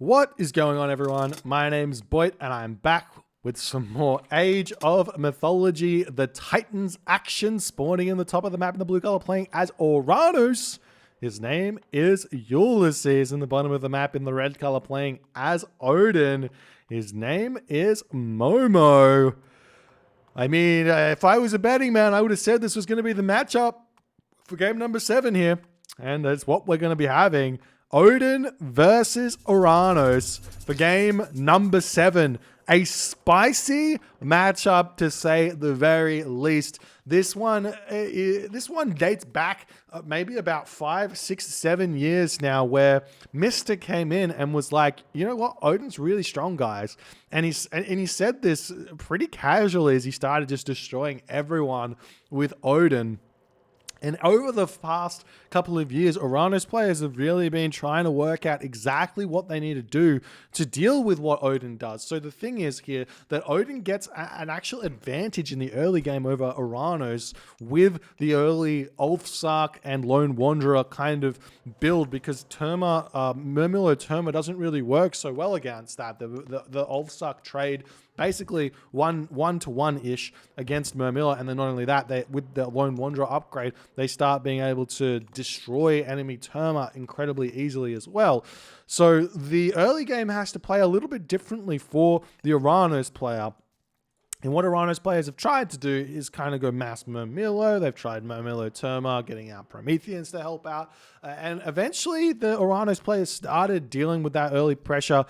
What is going on, everyone? My name's Boit, and I'm back with some more Age of Mythology. The Titans action spawning in the top of the map in the blue color, playing as Uranus. His name is Ulysses. In the bottom of the map in the red color, playing as Odin. His name is Momo. I mean, if I was a betting man, I would have said this was going to be the matchup for game number 7 here. And that's what we're going to be having. Odin versus Uranus for game number 7. A spicy matchup, to say the very least. This one dates back maybe about 5, 6, 7 years now, where Mister came in and was like, you know what, Odin's really strong, guys. And he said this pretty casually as he started just destroying everyone with Odin. And over the past couple of years, Uranus players have really been trying to work out exactly what they need to do to deal with what Odin does. So the thing is here that Odin gets an actual advantage in the early game over Uranus with the early Ulfsark and Lone Wanderer kind of build, because Murmillo Terma doesn't really work so well against that. The Ulfsark trade basically one to one-ish against Murmillo, and then not only that, with the Lone Wanderer upgrade, they start being able to destroy enemy Terma incredibly easily as well. So the early game has to play a little bit differently for the Uranus player. And what Uranus players have tried to do is kind of go mass Murmillo. They've tried Murmillo Terma, getting out Prometheans to help out. And eventually the Uranus players started dealing with that early pressure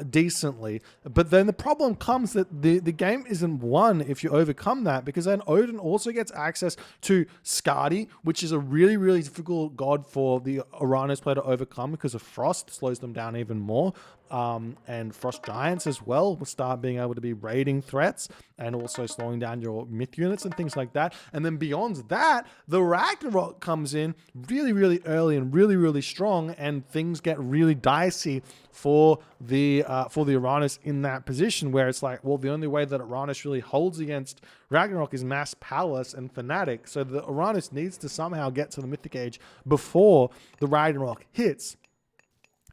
decently. But then the problem comes that the game isn't won if you overcome that, because then Odin also gets access to Skadi, which is a really, really difficult god for the Uranus player to overcome because of Frost. Slows them down even more. And Frost Giants as well will start being able to be raiding threats and also slowing down your myth units and things like that. And then beyond that, the Ragnarok comes in really, really early and really, really strong, and things get really dicey for the Uranus in that position, where it's like, well, the only way that Uranus really holds against Ragnarok is Mass Palace and Fnatic. So the Uranus needs to somehow get to the Mythic Age before the Ragnarok hits,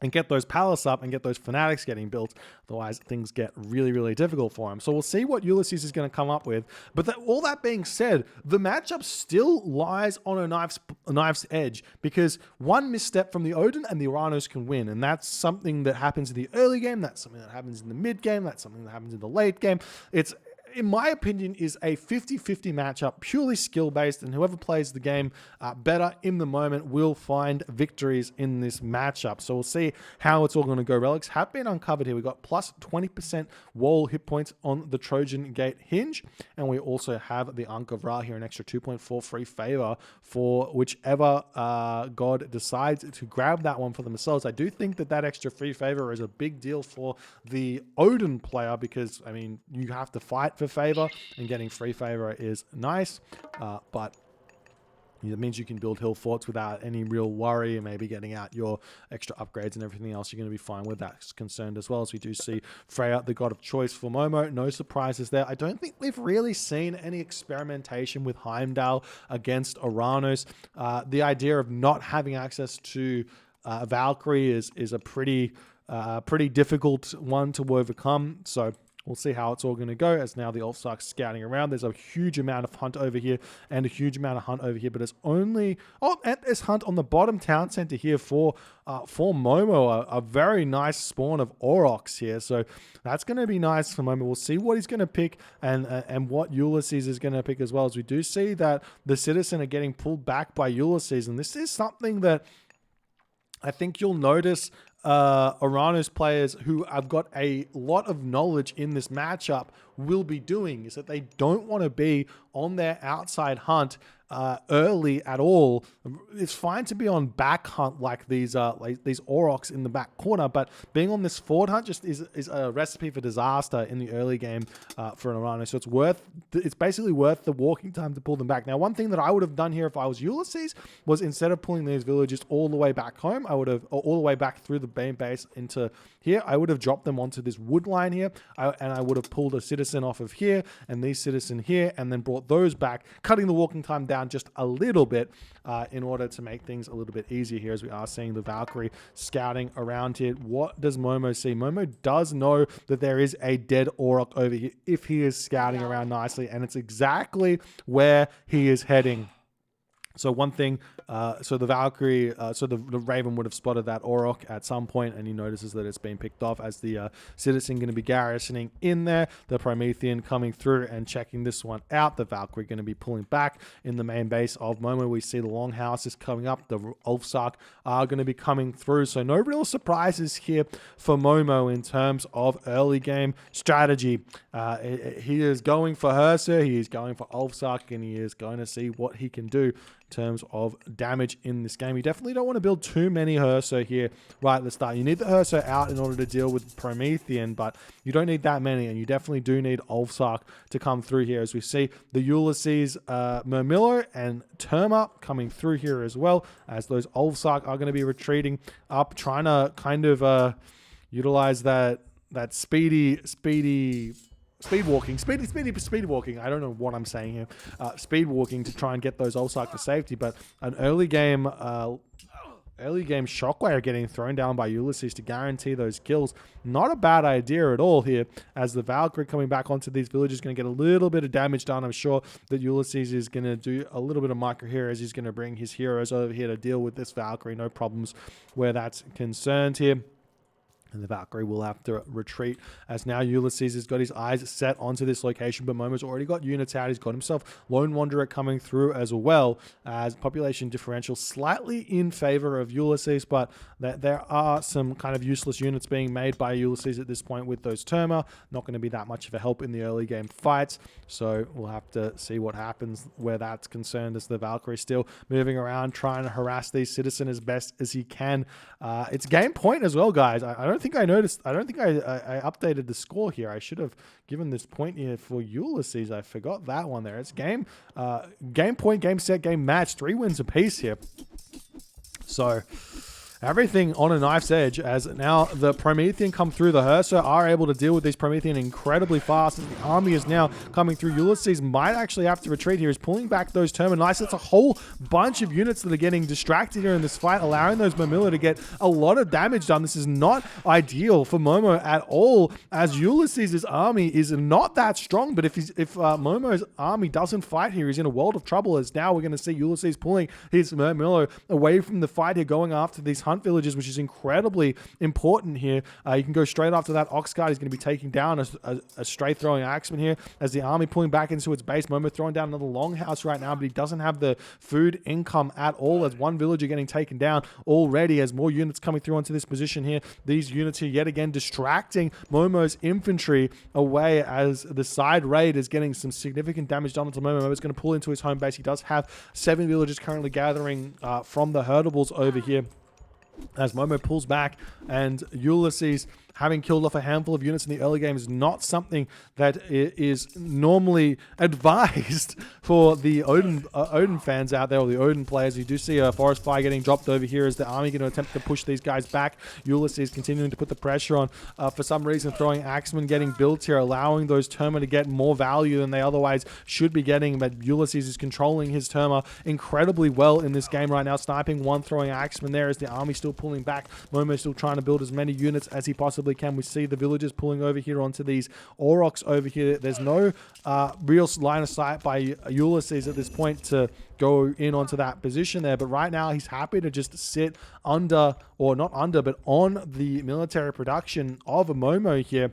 and get those palace up and get those fanatics getting built. Otherwise, things get really, really difficult for him. So we'll see what Ulysses is going to come up with. But all that being said, the matchup still lies on a knife's edge, because one misstep from the Odin and the Uranus can win. And that's something that happens in the early game. That's something that happens in the mid game. That's something that happens in the late game. It's, in my opinion, is a 50-50 matchup, purely skill-based, and whoever plays the game better in the moment will find victories in this matchup. So we'll see how it's all going to go. Relics have been uncovered here. We've got plus 20% wall hit points on the Trojan Gate hinge, and we also have the Ankh of Ra here, an extra 2.4 free favor for whichever god decides to grab that one for themselves. I do think that extra free favor is a big deal for the Odin player, because, I mean, you have to fight for favor, and getting free favor is nice, but it means you can build hill forts without any real worry, and maybe getting out your extra upgrades and everything else. You're going to be fine with that concerned as well. As we do see Freya, the god of choice for Momo. No surprises there. I don't think we've really seen any experimentation with Heimdall against Uranus. The idea of not having access to Valkyrie is a pretty difficult one to overcome. So we'll see how it's all going to go, as now the Ulfsark's scouting around. There's a huge amount of hunt over here and a huge amount of hunt over here, but it's only... Oh, and there's hunt on the bottom town center here for Momo, a very nice spawn of Aurochs here. So that's going to be nice for Momo. We'll see what he's going to pick and what Ulysses is going to pick as well, as we do see that the Citizen are getting pulled back by Ulysses. And this is something that I think you'll notice Uranus players who have got a lot of knowledge in this matchup will be doing, is that they don't want to be on their outside hunt early at all. It's fine to be on back hunt like these Aurochs in the back corner, but being on this forward hunt just is a recipe for disaster in the early game for an Uranus. So it's basically worth the walking time to pull them back. Now, one thing that I would have done here if I was Ulysses was, instead of pulling these villages all the way back home, all the way back through the main base into here, I would have dropped them onto this wood line here, and I would have pulled a Citizen citizen off of here and these citizen here, and then brought those back, cutting the walking time down just a little bit in order to make things a little bit easier here, as we are seeing the Valkyrie scouting around here. What does Momo see? Momo does know that there is a dead Auroch over here if he is scouting around nicely, and it's exactly where he is heading. So one thing, so the Valkyrie, so the Raven would have spotted that Auroch at some point, and he notices that it's been picked off as the citizen going to be garrisoning in there. The Promethean coming through and checking this one out. The Valkyrie going to be pulling back in the main base of Momo. We see the Longhouses coming up. The Ulfsark are going to be coming through. So no real surprises here for Momo in terms of early game strategy. He is going for Hersa, he is going for Ulfsark, and he is going to see what he can do in terms of damage in this game. You definitely don't want to build too many Hersa here right at the start. You need the Hersa out in order to deal with Promethean, but you don't need that many, and you definitely do need Ulfsark to come through here, as we see the Ulysses, Murmillo, and Terma coming through here as well, as those Ulfsark are going to be retreating up, trying to kind of utilize that speedy walking. I don't know what I'm saying here. Speed walking to try and get those Ulfsark to safety, but an early game shockwave getting thrown down by Ulysses to guarantee those kills. Not a bad idea at all here, as the Valkyrie coming back onto these villages is going to get a little bit of damage done. I'm sure that Ulysses is going to do a little bit of micro here, as he's going to bring his heroes over here to deal with this Valkyrie. No problems where that's concerned here. And the Valkyrie will have to retreat, as now Ulysses has got his eyes set onto this location, but Momo's already got units out. He's got himself Lone Wanderer coming through, as well as population differential slightly in favor of Ulysses, but there are some kind of useless units being made by Ulysses at this point with those Terma. Not going to be that much of a help in the early game fights, so we'll have to see what happens where that's concerned, as the Valkyrie still moving around trying to harass these citizens as best as he can. It's game point as well, guys. I don't think I noticed. I don't think I updated the score here. I should have given this point here for Ulysses. I forgot that one there. It's game point, game set, game match. 3 wins apiece here. So everything on a knife's edge, as now the Promethean come through. The Hersa are able to deal with these Promethean incredibly fast, as the army is now coming through. Ulysses might actually have to retreat here. He's pulling back those Terminites. It's a whole bunch of units that are getting distracted here in this fight, allowing those Murmillo to get a lot of damage done. This is not ideal for Momo at all, as Ulysses' army is not that strong. But if Momo's army doesn't fight here, he's in a world of trouble, as now we're going to see Ulysses pulling his Murmillo away from the fight here, going after these hunt villages, which is incredibly important here. You can go straight after that Oxguard. He's going to be taking down a straight throwing axeman here, as the army pulling back into its base. Momo throwing down another Longhouse right now, but he doesn't have the food income at all, as one villager getting taken down already, as more units coming through onto this position here. These units here yet again distracting Momo's infantry away, as the side raid is getting some significant damage done to Momo. Momo's going to pull into his home base. He does have 7 villagers currently gathering from the Herdables over here, as Momo pulls back, and Ulysses, having killed off a handful of units in the early game, is not something that is normally advised for the Odin fans out there, or the Odin players. You do see a forest fire getting dropped over here, as the army going to attempt to push these guys back. Ulysses continuing to put the pressure on. For some reason, throwing Axemen getting built here, allowing those Terma to get more value than they otherwise should be getting. But Ulysses is controlling his Terma incredibly well in this game right now, sniping one, throwing Axemen there, as the army still pulling back. Momo still trying to build as many units as he possibly can. We see the villagers pulling over here onto these Aurochs over here. There's no real line of sight by Ulysses at this point to go in onto that position there, but right now he's happy to just sit under, or not under, but on the military production of Momo here,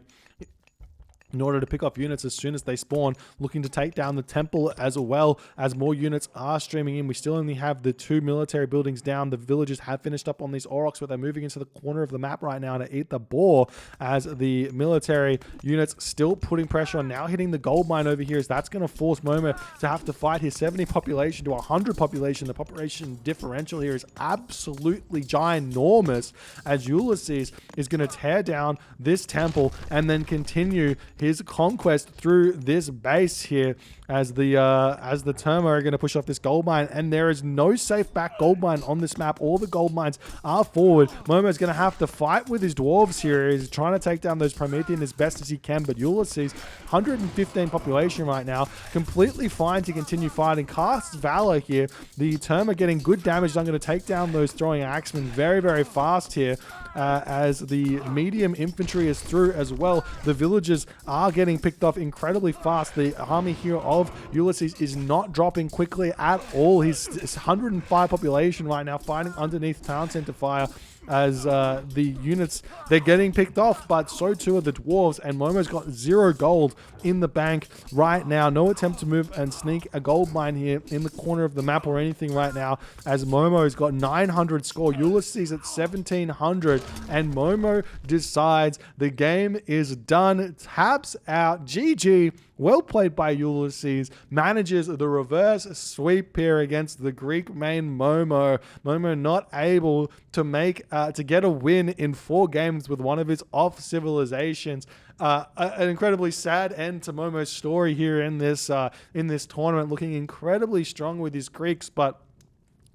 in order to pick up units as soon as they spawn, looking to take down the temple as well, as more units are streaming in. We still only have the 2 military buildings down. The villagers have finished up on these Aurochs, but they're moving into the corner of the map right now to eat the boar, as the military units still putting pressure on, now hitting the gold mine over here, as that's going to force Momo to have to fight his 70 population to 100 population. The population differential here is absolutely ginormous, as Ulysses is going to tear down this temple and then continue his conquest through this base here as the Terma are going to push off this gold mine, and there is no safe back gold mine on this map. All the gold mines are forward. Momo's going to have to fight with his dwarves here. He's trying to take down those Promethean as best as he can, but Ulysses, 115 population right now, completely fine to continue fighting. Casts Valor here. The Terma getting good damage. I'm going to take down those throwing axemen very, very fast here as the medium infantry is through as well. The villagers are getting picked off incredibly fast. The army here of Ulysses is not dropping quickly at all. He's 105 population right now, fighting underneath Town Center Fire as the units, they're getting picked off, but so too are the dwarves, and Momo's got 0 gold in the bank right now. No attempt to move and sneak a gold mine here in the corner of the map or anything right now, as Momo's got 900 score, Ulysses at 1700, and Momo decides the game is done. Taps out. GG. Well played by Ulysses. Manages the reverse sweep here against the Greek main Momo. Momo not able to make to get a win in 4 games with one of his off civilizations. An incredibly sad end to Momo's story here in this tournament. Looking incredibly strong with his Greeks, but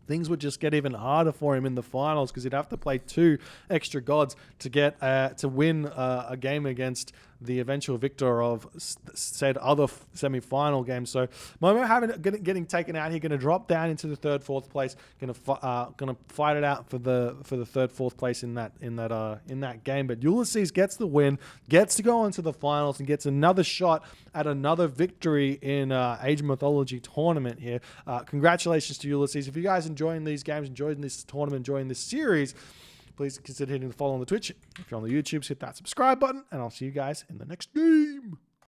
things would just get even harder for him in the finals because he'd have to play 2 extra gods to get to win a game against the eventual victor of said other semi-final game. So Momo getting taken out here, going to drop down into the 3rd, 4th place, going to fight it out for the 3rd, 4th place in that game. But Ulysses gets the win, gets to go into the finals, and gets another shot at another victory in Age of Mythology tournament here. Congratulations to Ulysses. If you guys enjoying these games, enjoying this tournament, enjoying this series, please consider hitting the follow on the Twitch. If you're on the YouTubes, hit that subscribe button, and I'll see you guys in the next game.